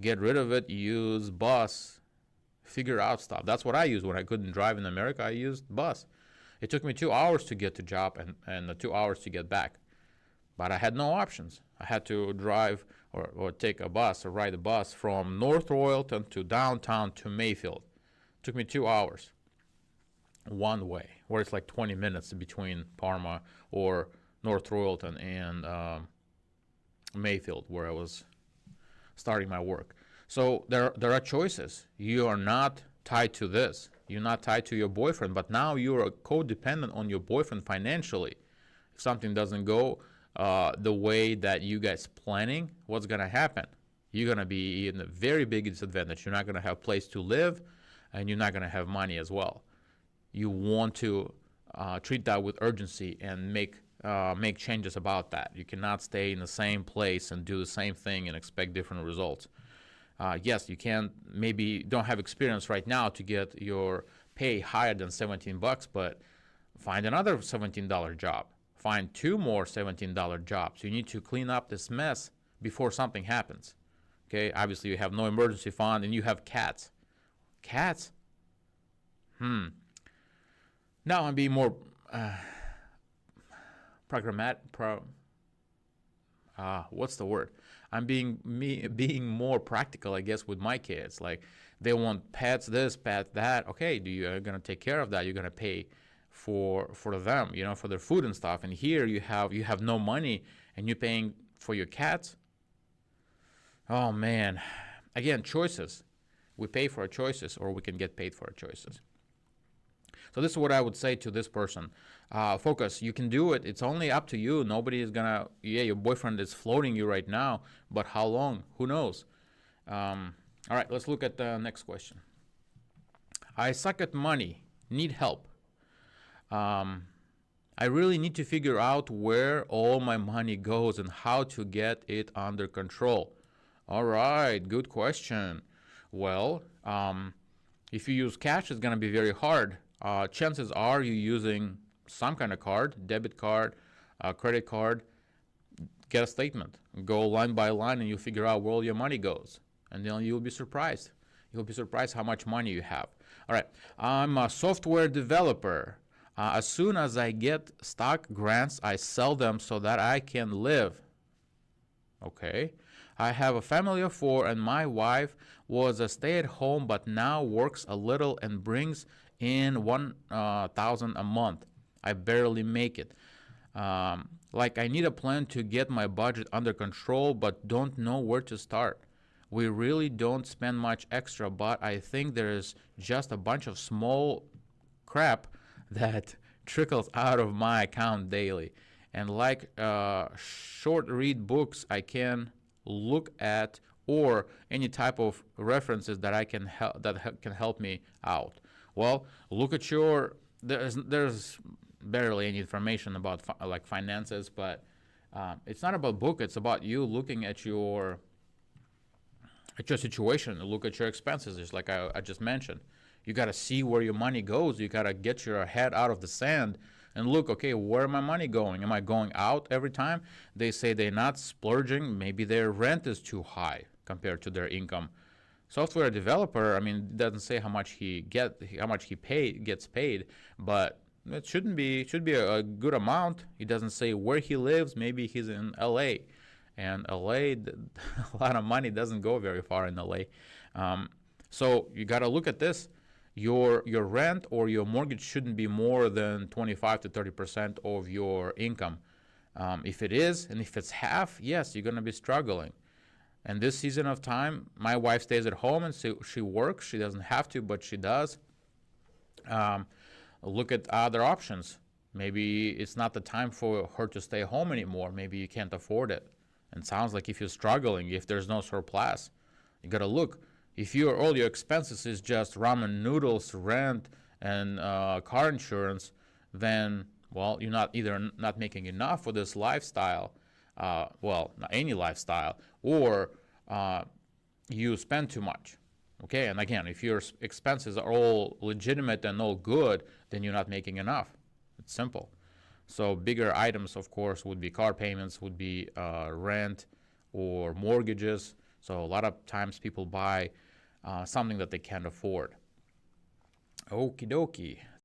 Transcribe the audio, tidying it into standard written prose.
get rid of it, use bus, figure out stuff. That's what I used when I couldn't drive in America. I used bus. It took me 2 hours to get to job and 2 hours to get back. But I had no options. I had to drive or take a bus or ride a bus from North Royalton to downtown to Mayfield. It took me 2 hours one way, where it's like 20 minutes between Parma or North Royalton and Mayfield, where I was starting my work. So there are choices. You are not tied to this. You're not tied to your boyfriend, but now you're codependent on your boyfriend financially. If something doesn't go the way that you guys planning, what's gonna happen? You're gonna be in a very big disadvantage. You're not gonna have a place to live, and you're not gonna have money as well. You want to treat that with urgency and make changes about that. You cannot stay in the same place and do the same thing and expect different results. Yes, you can maybe don't have experience right now to get your pay higher than $17, but find another $17 job. Find 2 more $17 jobs. You need to clean up this mess before something happens. Okay, obviously you have no emergency fund and you have cats. Cats? Now I'm being more what's the word? I'm being more practical, I guess, with my kids. Like, they want pets this, pet that. Okay, you're gonna take care of that. You're gonna pay for them, for their food and stuff. And here you have no money and you're paying for your cats. Oh man, again, choices. We pay for our choices, or we can get paid for our choices. So this is what I would say to this person. Focus. You can do it. It's only up to you. Nobody is gonna. Yeah, your boyfriend is floating you right now, but how long? Who knows? All right, let's look at the next question. I suck at money. Need help. I really need to figure out where all my money goes and how to get it under control. All right, good question. Well, if you use cash, it's gonna be very hard. Chances are you're using some kind of card, debit card, credit card. Get a statement. Go line by line and you figure out where all your money goes. And then you'll be surprised. You'll be surprised how much money you have. All right. I'm a software developer. As soon as I get stock grants, I sell them so that I can live. Okay. I have a family of 4 and my wife was a stay-at-home but now works a little and brings in $1,000 a month. I barely make it. Like, I need a plan to get my budget under control but don't know where to start. We really don't spend much extra, but I think there's just a bunch of small crap that trickles out of my account daily. And like short read books I can look at, or any type of references that I can can help me out. Well, look at there's barely any information about like finances, but it's not about book. It's about you looking at your situation. Look at your expenses. Just like I just mentioned, you got to see where your money goes. You got to get your head out of the sand and look, okay, where my money going? Am I going out every time? They say they're not splurging. Maybe their rent is too high compared to their income. Software developer, I mean, it doesn't say how much he gets paid, but it should be a good amount. He doesn't say where he lives. Maybe he's in LA, and LA, a lot of money doesn't go very far in LA. So you got to look at this. Your rent or your mortgage shouldn't be more than 25 to 30% of your income. If it is, and if it's half, yes, you're going to be struggling. And this season of time, my wife stays at home and she works. She doesn't have to, but she does. Look at other options. Maybe it's not the time for her to stay home anymore. Maybe you can't afford it. And it sounds like if you're struggling, if there's no surplus, you got to look. If all your expenses is just ramen noodles, rent, and car insurance, then, well, you're not making enough for this lifestyle. Well, not any lifestyle, or you spend too much. Okay, and again, if your expenses are all legitimate and all good, then you're not making enough. It's simple. So bigger items, of course, would be car payments, would be rent or mortgages. So a lot of times people buy something that they can't afford. Okie dokie.